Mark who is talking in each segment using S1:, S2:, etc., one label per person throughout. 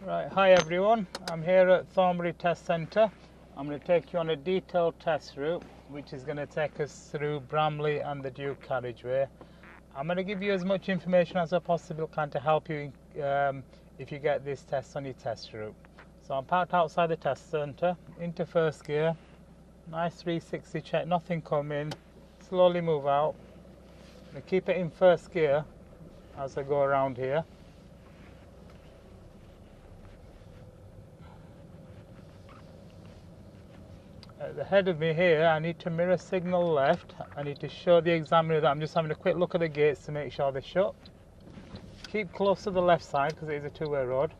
S1: Right, hi everyone, I'm here at Thornbury Test Centre. I'm going to take you on a detailed test route which is going to take us through Bramley and the Duke carriageway. I'm going to give you as much information as I possibly can to help you if you get this test on your test route. So I'm parked outside the test centre, into first gear, nice 360 check, nothing coming, slowly move out. I'm going to keep it in first gear as I go around here. At the head of me here, I need to mirror signal left. I need to show the examiner that I'm just having a quick look at the gates to make sure they're shut. Keep close to the left side because it is a two-way road.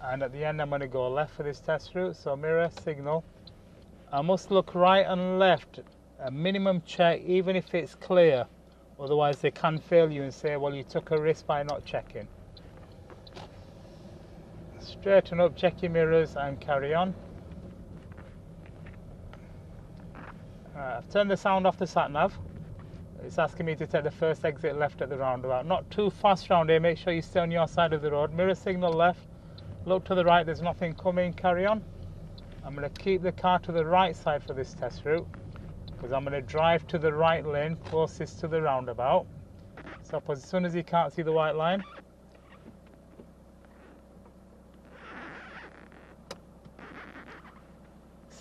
S1: And at the end I'm going to go left for this test route, so mirror, signal. I must look right and left, a minimum check even if it's clear. Otherwise they can fail you and say, well, you took a risk by not checking. Straighten up, check your mirrors and carry on. I've turned the sound off the sat-nav. It's asking me to take the first exit left at the roundabout. Not too fast round here, make sure you stay on your side of the road. Mirror signal left, look to the right, there's nothing coming, carry on. I'm going to keep the car to the right side for this test route because I'm going to drive to the right lane closest to the roundabout. So as soon as you can't see the white line,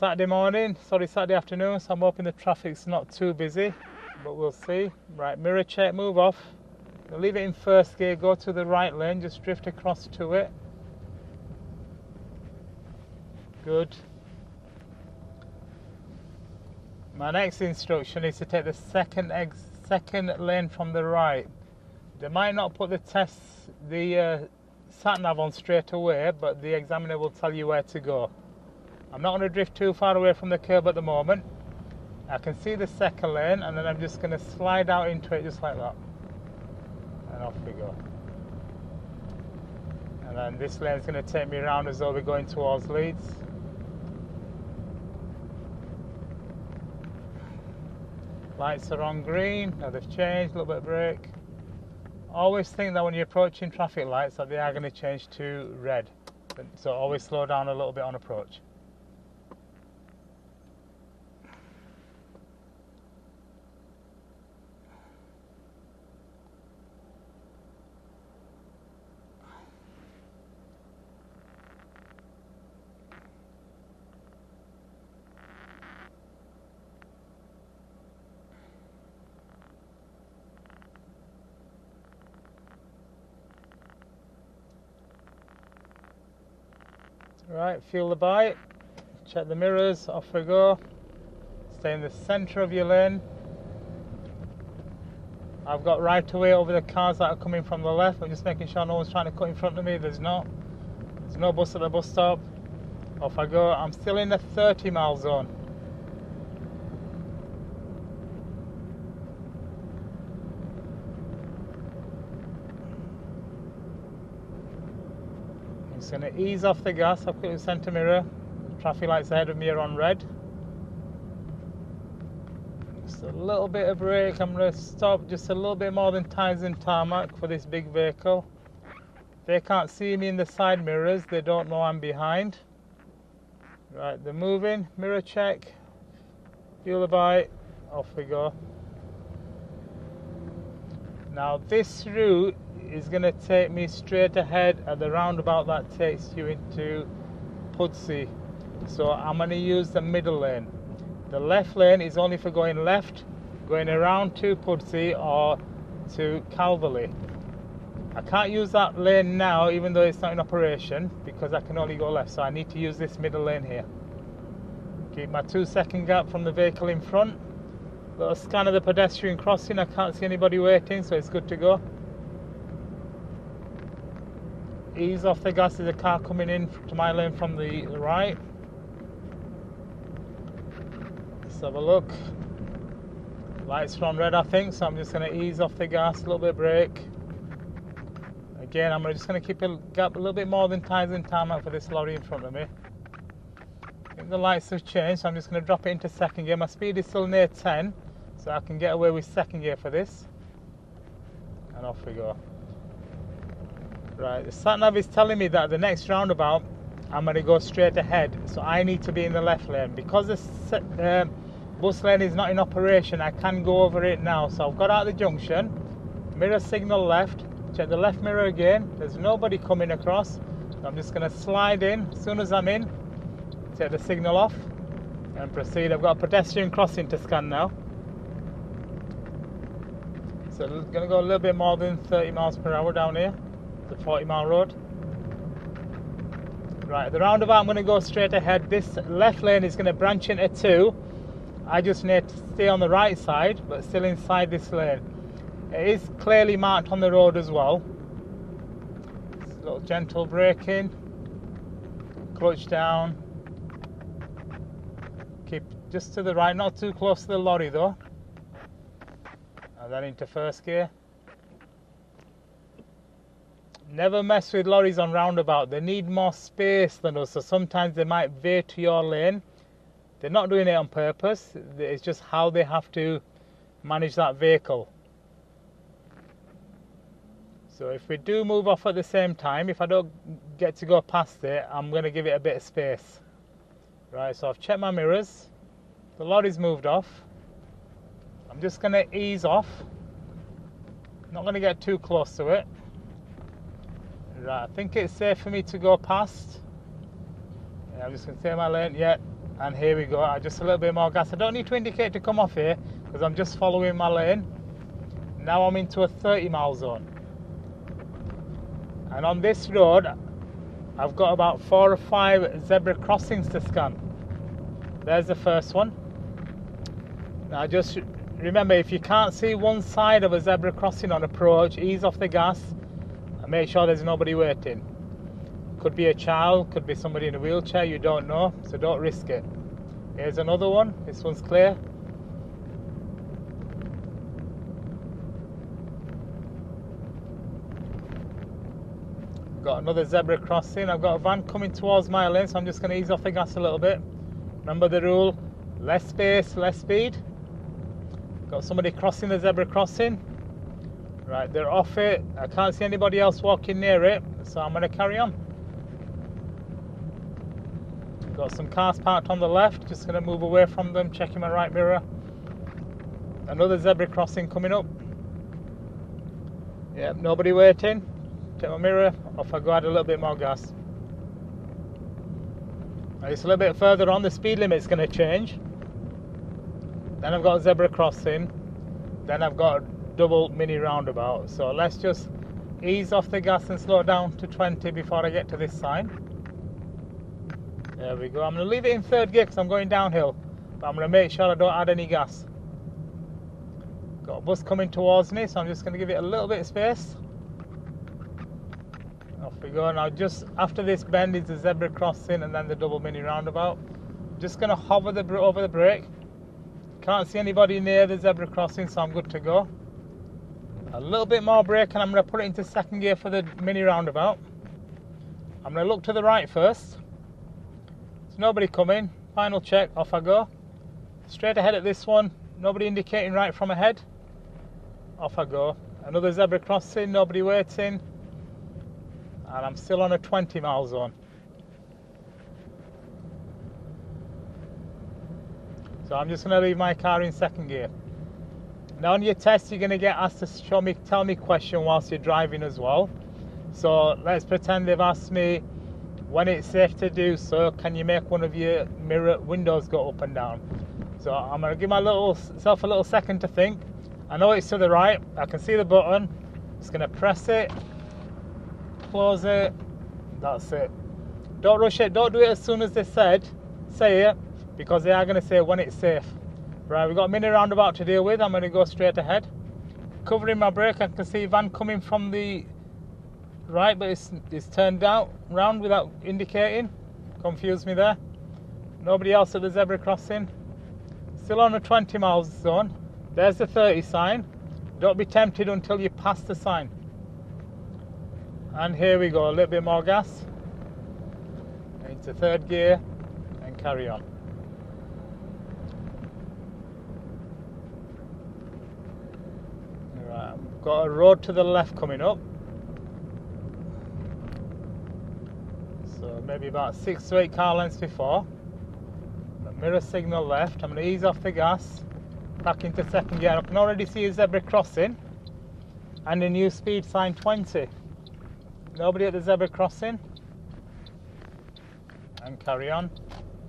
S1: Saturday afternoon, so I'm hoping the traffic's not too busy, but we'll see. Right, mirror check, move off. I'll leave it in first gear, go to the right lane, just drift across to it. Good. My next instruction is to take the second lane from the right. They might not put the sat-nav on straight away, but the examiner will tell you where to go. I'm not going to drift too far away from the curb at the moment. I can see the second lane and then I'm just going to slide out into it just like that. And off we go. And then this lane is going to take me around as though we're going towards Leeds. Lights are on green, now they've changed, a little bit of brake. Always think that when you're approaching traffic lights that they are going to change to red. So always slow down a little bit on approach. Right, feel the bite, check the mirrors, off we go. Stay in the centre of your lane. I've got right away over the cars that are coming from the left. I'm just making sure no one's trying to cut in front of me. There's no bus at the bus stop. Off I go. I'm still in the 30-mile zone. I'm just going to ease off the gas. I've got the centre mirror. The traffic lights ahead of me are on red. Just a little bit of brake. I'm going to stop just a little bit more than tyres and tarmac for this big vehicle. They can't see me in the side mirrors. They don't know I'm behind. Right, they're moving. Mirror check. Feel the bite. Off we go. Now this route is going to take me straight ahead at the roundabout that takes you into Pudsey. So I'm going to use the middle lane. The left lane is only for going left, going around to Pudsey or to Calverley. I can't use that lane now even though it's not in operation because I can only go left, so I need to use this middle lane here. Keep my 2-second gap from the vehicle in front. Little scan of the pedestrian crossing, I can't see anybody waiting, so it's good to go. Ease off the gas, there's a car coming in to my lane from the right. Let's have a look. Lights are on red I think, so I'm just going to ease off the gas, a little bit of brake. Again, I'm just going to keep a gap a little bit more than tyres and tarmac for this lorry in front of me. I think the lights have changed, so I'm just going to drop it into second gear. My speed is still near 10, so I can get away with second gear for this. And off we go. Right, the sat nav is telling me that the next roundabout I'm going to go straight ahead, so I need to be in the left lane. Because the bus lane is not in operation, I can go over it now. So I've got out of the junction, mirror signal left, check the left mirror again, there's nobody coming across. So I'm just going to slide in. As soon as I'm in, take the signal off and proceed. I've got a pedestrian crossing to scan now. So I'm going to go a little bit more than 30 miles per hour down here, the 40-mile road. Right, the roundabout I'm going to go straight ahead. This left lane is going to branch into two. I just need to stay on the right side, but still inside this lane. It is clearly marked on the road as well. Just a little gentle braking, clutch down. Keep just to the right, not too close to the lorry though. And then into first gear. Never mess with lorries on roundabout. They need more space than us, so sometimes they might veer to your lane. They're not doing it on purpose. It's just how they have to manage that vehicle. So if we do move off at the same time, if I don't get to go past it, I'm going to give it a bit of space. Right, so I've checked my mirrors. The lorry's moved off. I'm just going to ease off. Not going to get too close to it. Right, I think it's safe for me to go past. Yeah, I'm just going to stay in my lane. Yeah, and here we go. Just a little bit more gas. I don't need to indicate to come off here because I'm just following my lane. Now I'm into a 30-mile zone. And on this road, I've got about 4 or 5 zebra crossings to scan. There's the first one. Now just remember, if you can't see one side of a zebra crossing on approach, ease off the gas and make sure there's nobody waiting. Could be a child, could be somebody in a wheelchair, you don't know, so don't risk it. Here's another one. This one's clear. Got another zebra crossing. I've got a van coming towards my lane, so I'm just going to ease off the gas a little bit. Remember the rule, less space, less speed. Got somebody crossing the zebra crossing. Right, they're off it. I can't see anybody else walking near it, so I'm going to carry on. Got some cars parked on the left, just going to move away from them, checking my right mirror. Another zebra crossing coming up. Yep, nobody waiting. Check my mirror, off I go, add a little bit more gas. Now it's a little bit further on, the speed limit's going to change. Then I've got a zebra crossing. Then I've got a double mini roundabout. So let's just ease off the gas and slow down to 20 before I get to this sign. There we go. I'm going to leave it in third gear because I'm going downhill. But I'm going to make sure I don't add any gas. Got a bus coming towards me, so I'm just going to give it a little bit of space. Off we go. Now just after this bend is the zebra crossing and then the double mini roundabout. Just going to hover over the brake. Can't see anybody near the zebra crossing, so I'm good to go. A little bit more brake and I'm going to put it into second gear for the mini roundabout. I'm going to look to the right first. There's nobody coming. Final check, off I go. Straight ahead at this one. Nobody indicating right from ahead. Off I go. Another zebra crossing, nobody waiting. And I'm still on a 20-mile zone. So I'm just going to leave my car in second gear. Now on your test you're going to get asked to tell me question whilst you're driving as well. So let's pretend they've asked me when it's safe to do so, can you make one of your mirror windows go up and down? So I'm going to give myself a little second to think. I know it's to the right, I can see the button. Just going to press it, close it, that's it. Don't rush it, don't do it as soon as they say it, because they are going to say when it's safe. Right, we've got a mini roundabout to deal with. I'm going to go straight ahead. Covering my brake, I can see a van coming from the right, but it's turned round without indicating. Confused me there. Nobody else at the zebra crossing. Still on a 20 miles zone. There's the 30 sign. Don't be tempted until you pass the sign. And here we go, a little bit more gas. Into third gear and carry on. Right, I've got a road to the left coming up. So maybe about 6 to 8 car lengths before. The mirror signal left. I'm going to ease off the gas, back into second gear. I can already see a zebra crossing and a new speed sign 20. Nobody at the zebra crossing. And carry on.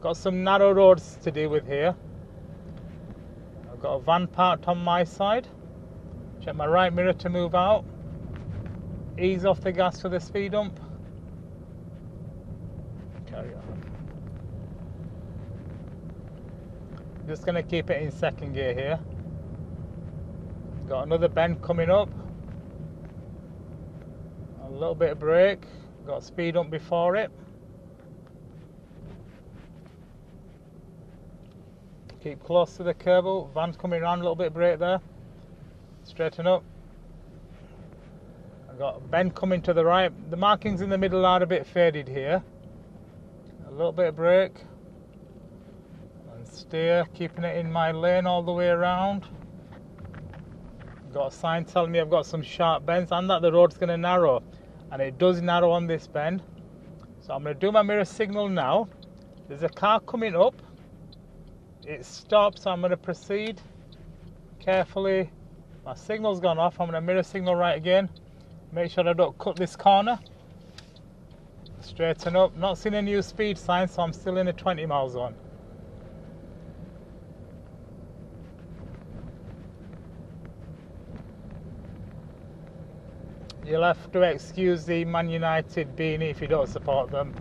S1: Got some narrow roads to deal with here. I've got a van parked on my side. Check my right mirror to move out. Ease off the gas for the speed hump. Carry on. Just going to keep it in second gear here. Got another bend coming up. A little bit of brake. Got speed hump before it. Keep close to the curb. Van's coming around, a little bit of brake there. Straighten up. I've got a bend coming to the right. The markings in the middle are a bit faded here. A little bit of brake. And steer, keeping it in my lane all the way around. Got a sign telling me I've got some sharp bends and that the road's going to narrow. And it does narrow on this bend. So I'm going to do my mirror signal now. There's a car coming up. It stops, so I'm going to proceed carefully. My signal's gone off. I'm going to mirror signal right again. Make sure I don't cut this corner. Straighten up. Not seeing a new speed sign, so I'm still in a 20 mile zone. You'll have to excuse the Man United beanie if you don't support them,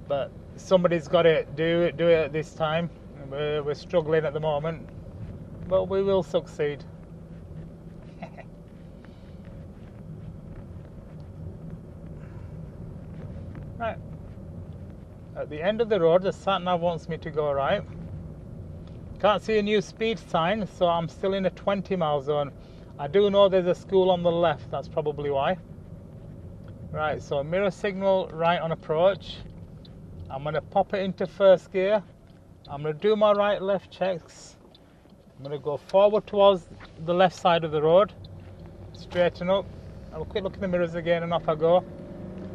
S1: but somebody's got to do it at this time. We're struggling at the moment, but we will succeed. Right. At the end of the road, the sat-nav wants me to go right. Can't see a new speed sign, so I'm still in a 20 mile zone. I do know there's a school on the left, that's probably why. Right, so mirror signal right on approach. I'm going to pop it into first gear. I'm going to do my right left checks. I'm going to go forward towards the left side of the road. Straighten up. Have a quick look in the mirrors again and off I go.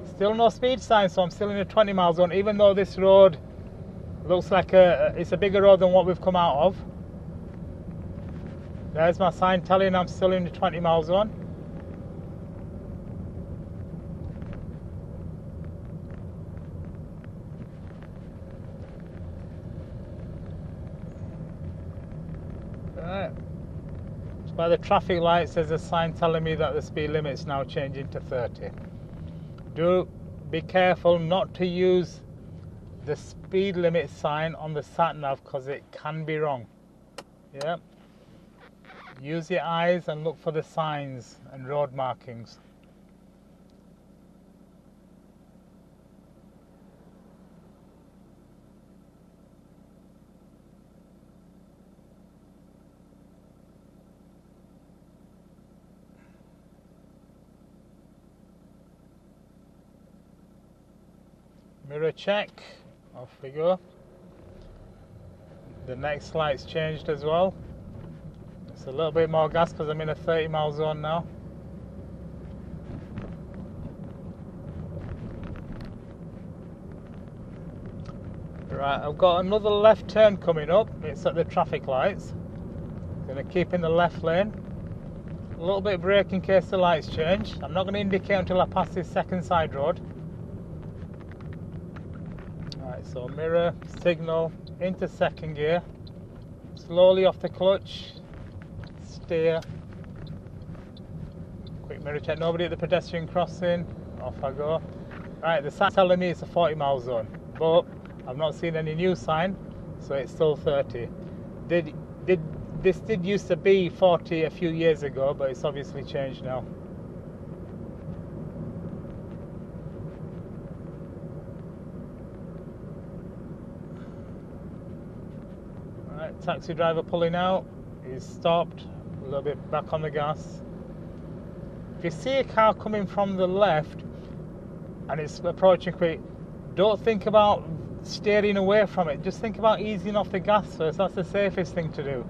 S1: Still no speed sign, so I'm still in a 20 mile zone, even though this road looks like it's a bigger road than what we've come out of. There's my sign telling I'm still in the 20 mile zone. Right. By the traffic lights, there's a sign telling me that the speed limit's now changing to 30. Do be careful not to use the speed limit sign on the sat-nav because it can be wrong. Yeah. Use your eyes and look for the signs and road markings. Mirror check, off we go. The next light's changed as well. It's a little bit more gas because I'm in a 30 mile zone now. Right, I've got another left turn coming up. It's at the traffic lights. Going to keep in the left lane. A little bit of brake in case the lights change. I'm not going to indicate until I pass this second side road. So mirror, signal, into second gear, slowly off the clutch, steer, quick mirror check, nobody at the pedestrian crossing, off I go. Right, the sign's telling me it's a 40 mile zone, but I've not seen any new sign, so it's still 30. This did used to be 40 a few years ago, but it's obviously changed now. Taxi driver pulling out, he's stopped, a little bit back on the gas. If you see a car coming from the left and it's approaching quick, don't think about steering away from it, just think about easing off the gas first. That's the safest thing to do.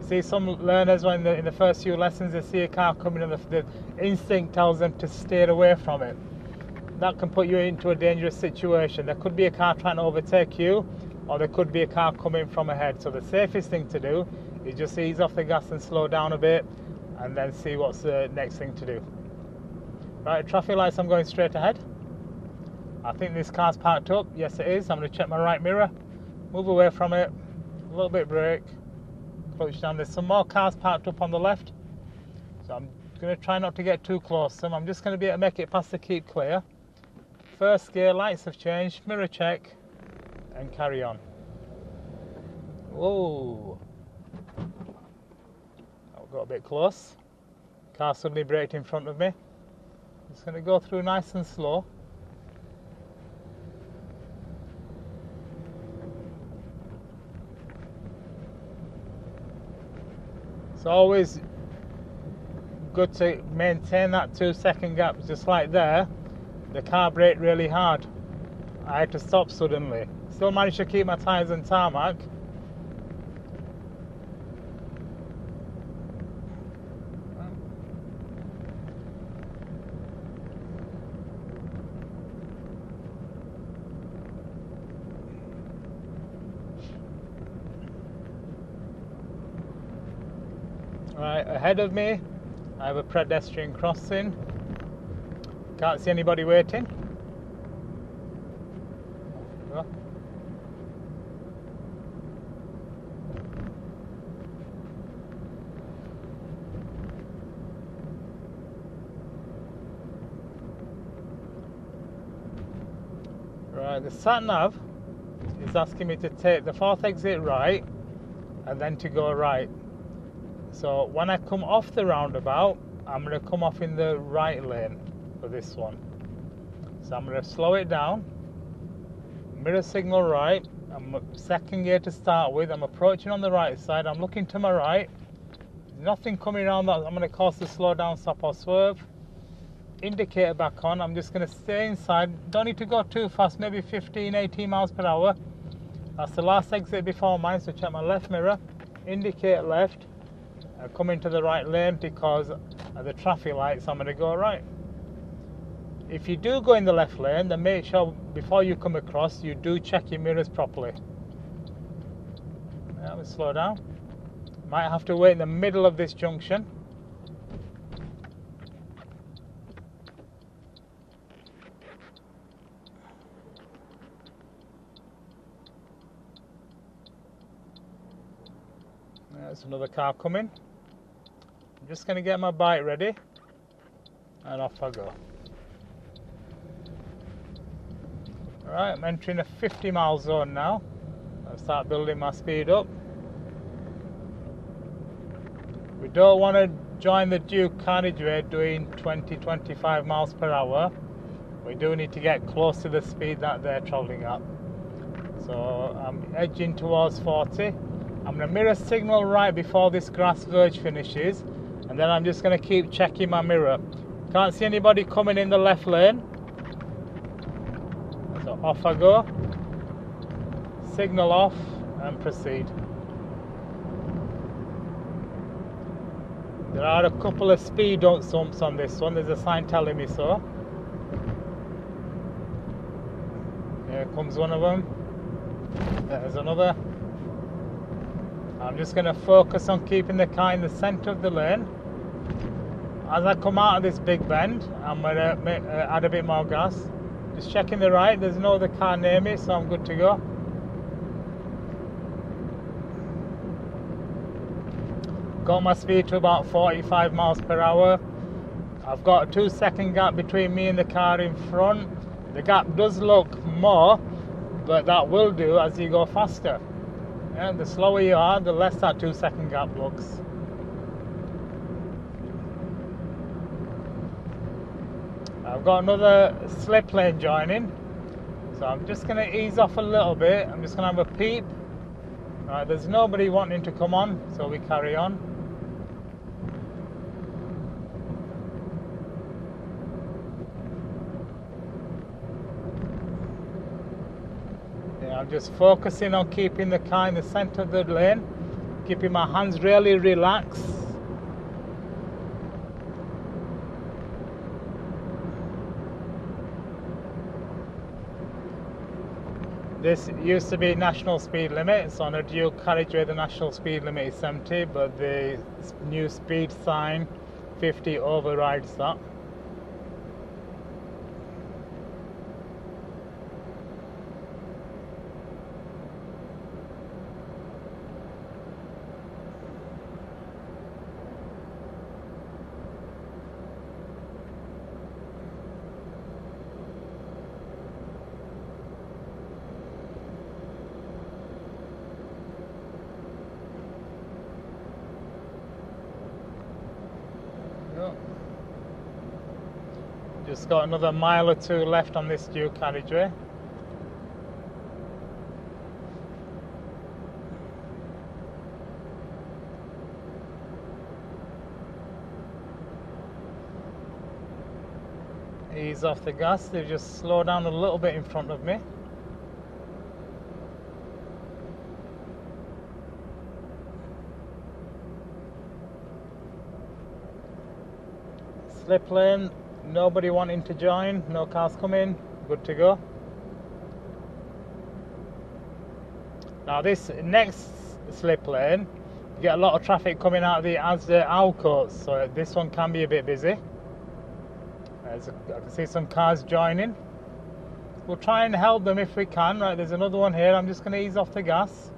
S1: See, some learners when in the first few lessons they see a car coming and the instinct tells them to steer away from it. that can put you into a dangerous situation. There could be a car trying to overtake you, or there could be a car coming from ahead. So the safest thing to do is just ease off the gas and slow down a bit, and then see what's the next thing to do. Right, traffic lights, I'm going straight ahead. I think this car's parked up. Yes, it is. I'm going to check my right mirror, move away from it, a little bit brake, clutch down. There's some more cars parked up on the left, so I'm going to try not to get too close to them. I'm just going to be able to make it past the keep clear. First gear, lights have changed, mirror check, and carry on. Whoa, I've got a bit close. Car suddenly braked in front of me. Just going to go through nice and slow. It's always good to maintain that 2-second gap. Just like there, the car braked really hard. I had to stop suddenly. Still managed to keep my tyres on tarmac. Right, ahead of me I have a pedestrian crossing. Can't see anybody waiting. Right, the sat-nav is asking me to take the 4th exit right and then to go right. So when I come off the roundabout, I'm going to come off in the right lane for this one. So I'm going to slow it down, mirror signal right, I'm second gear to start with, I'm approaching on the right side, I'm looking to my right, nothing coming around that I'm going to cause the slow down, stop or swerve. Indicator back on, I'm just going to stay inside, don't need to go too fast, maybe 15-18 miles per hour. That's the last exit before mine, so check my left mirror, indicate left. I come into the right lane because of the traffic lights, I'm going to go right. If you do go in the left lane, then make sure before you come across, you do check your mirrors properly. Yeah, we'll slow down. Might have to wait in the middle of this junction. There's another car coming. I'm just going to get my bike ready and off I go. Alright, I'm entering a 50-mile zone now. I'll start building my speed up. We don't want to join the Duke carriageway doing 20-25 miles per hour. We do need to get close to the speed that they're travelling at. So I'm edging towards 40. I'm going to mirror signal right before this grass verge finishes, and then I'm just going to keep checking my mirror. Can't see anybody coming in the left lane, so off I go, signal off and proceed. There are a couple of speed bumps on this one, there's a sign telling me so. Here comes one of them, there's another. I'm just going to focus on keeping the car in the centre of the lane. As I come out of this big bend, I'm going to add a bit more gas. Just checking the right, there's no other car near me, so I'm good to go. Got my speed to about 45 miles per hour. I've got a 2-second gap between me and the car in front. The gap does look more, but that will do as you go faster. And the slower you are, the less that 2-second gap looks. I've got another slip lane joining, so I'm just going to ease off a little bit. I'm just going to have a peep. Right, there's nobody wanting to come on, so we carry on. I'm just focusing on keeping the car in the centre of the lane, keeping my hands really relaxed. This used to be national speed limit, so on a dual carriageway the national speed limit is 70, but the new speed sign 50 overrides that. Just got another mile or two left on this dual carriageway. Ease off the gas, they just slow down a little bit in front of me. Slip lane, nobody wanting to join, no cars coming, good to go. Now this next slip lane, you get a lot of traffic coming out of the Asda Alcoats, so this one can be a bit busy. I can see some cars joining. We'll try and help them if we can. Right, there's another one here, I'm just going to ease off the gas.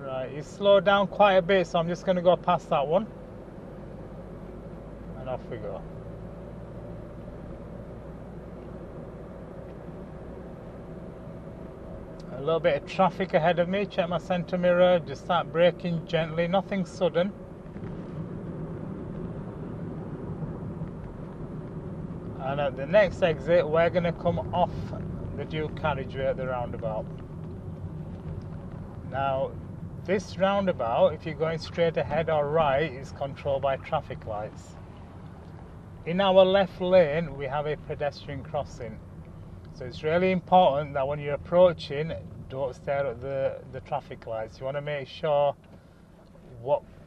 S1: Right, he's slowed down quite a bit, so I'm just going to go past that one. And off we go. A little bit of traffic ahead of me, check my centre mirror, just start braking gently, nothing sudden. And at the next exit we're going to come off the dual carriageway at the roundabout. Now this roundabout, if you're going straight ahead or right, is controlled by traffic lights. In our left lane we have a pedestrian crossing, so it's really important that when you're approaching, don't stare at the traffic lights. You want to make sure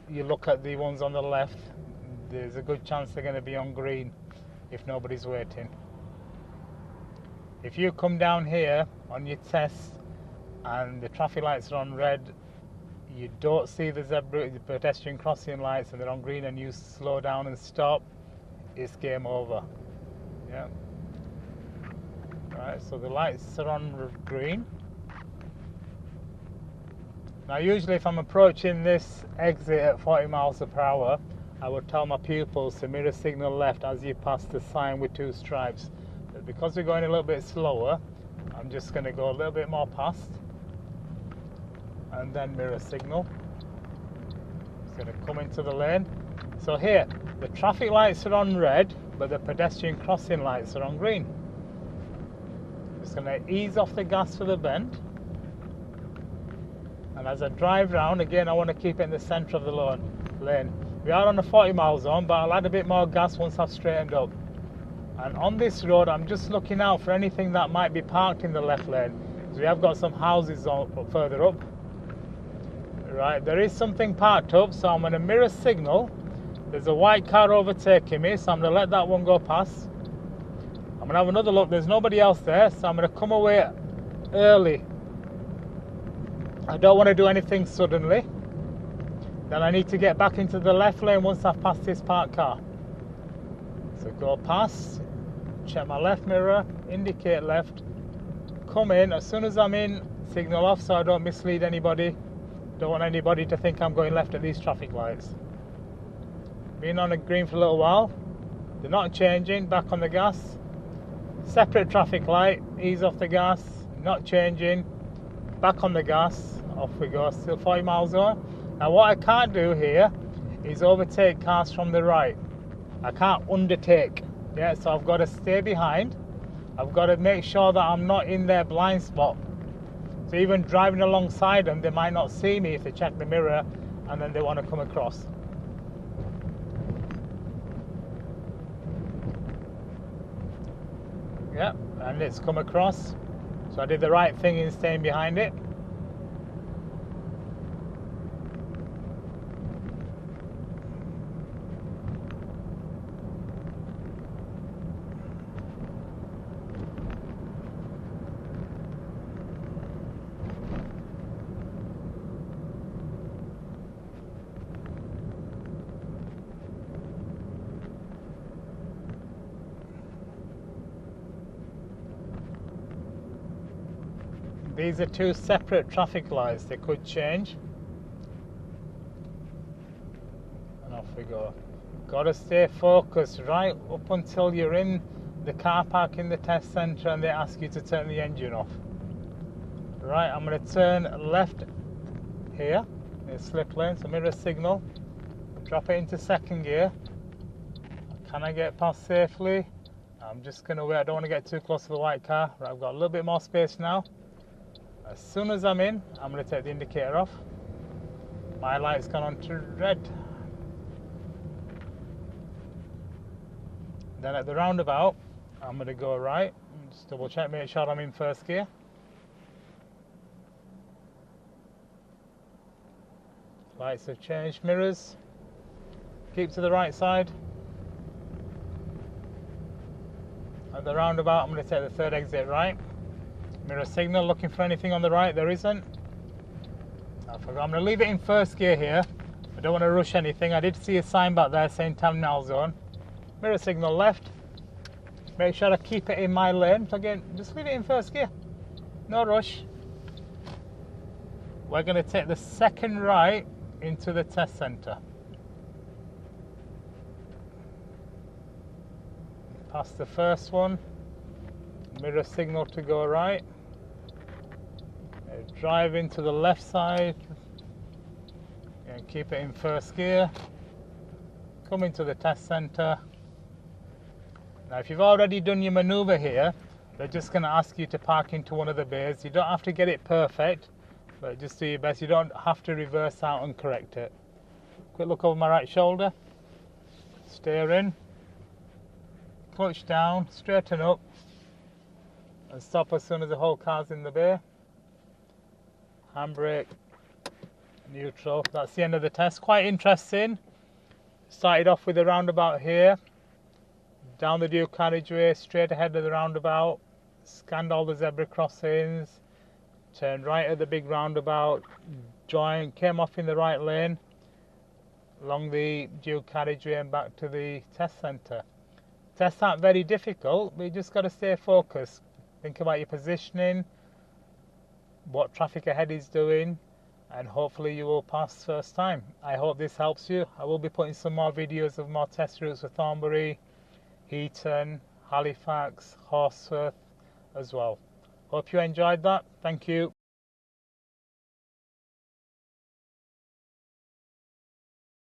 S1: you look at the ones on the left. There's a good chance they're going to be on green if nobody's waiting. If you come down here on your test and the traffic lights are on red, you don't see the pedestrian crossing lights and they're on green, and you slow down and stop, it's game over. Yeah. Right, so the lights are on green. Now usually if I'm approaching this exit at 40 miles per hour, I would tell my pupils to mirror signal left as you pass the sign with 2 stripes. But because we're going a little bit slower, I'm just going to go a little bit more past and then mirror signal. It's going to come into the lane. So here, the traffic lights are on red, but the pedestrian crossing lights are on green. Just going to ease off the gas for the bend. And as I drive round, again I want to keep it in the centre of the lane. We are on a 40 mile zone, but I'll add a bit more gas once I've straightened up. And on this road, I'm just looking out for anything that might be parked in the left lane, because we have got some houses further up. Right, there is something parked up, so I'm going to mirror signal. There's a white car overtaking me, so I'm going to let that one go past. I'm going to have another look. There's nobody else there, so I'm going to come away early. I don't want to do anything suddenly. Then I need to get back into the left lane once I've passed this parked car. So go past, check my left mirror, indicate left, come in. As soon as I'm in, signal off so I don't mislead anybody. Don't want anybody to think I'm going left at these traffic lights. Been on a green for a little while. They're not changing, back on the gas. Separate traffic light, ease off the gas, not changing, back on the gas, off we go, still 40 miles zone. Now what I can't do here is overtake cars from the right. I can't undertake, yeah, so I've got to stay behind. I've got to make sure that I'm not in their blind spot. So even driving alongside them, they might not see me if they check the mirror and then they want to come across. Yeah, and it's come across. So I did the right thing in staying behind it. These are two separate traffic lights, they could change. And off we go. Gotta stay focused right up until you're in the car park in the test centre and they ask you to turn the engine off. Right, I'm going to turn left here, in slip lane, so mirror signal, drop it into second gear. Can I get past safely? I'm just going to wait, I don't want to get too close to the white car. Right, I've got a little bit more space now. As soon as I'm in, I'm going to take the indicator off. My light's gone on to red. Then at the roundabout, I'm going to go right, just double check, make sure I'm in first gear. Lights have changed, mirrors, keep to the right side. At the roundabout, I'm going to take the third exit right. Mirror signal, looking for anything on the right, there isn't. I forgot, I'm going to leave it in first gear here. I don't want to rush anything. I did see a sign back there saying 10 mile zone. Mirror signal left. Make sure I keep it in my lane. So again, just leave it in first gear. No rush. We're going to take the second right into the test centre. Past the first one. Mirror signal to go right. Drive into the left side. And keep it in first gear. Come into the test centre. Now if you've already done your manoeuvre here, they're just going to ask you to park into one of the bays. You don't have to get it perfect, but just do your best. You don't have to reverse out and correct it. Quick look over my right shoulder. Steer in. Clutch down, straighten up, and stop as soon as the whole car's in the bay. Handbrake, neutral. That's the end of the test. Quite interesting. Started off with the roundabout here. Down the dual carriageway, straight ahead of the roundabout, scanned all the zebra crossings, turned right at the big roundabout, joined, came off in the right lane, along the dual carriageway and back to the test centre. Tests aren't very difficult, but you just got to stay focused. Think about your positioning, what traffic ahead is doing, and hopefully you will pass first time. I hope this helps you. I will be putting some more videos of more test routes for Thornbury, Heaton, Halifax, Horsforth as well. Hope you enjoyed that. Thank you.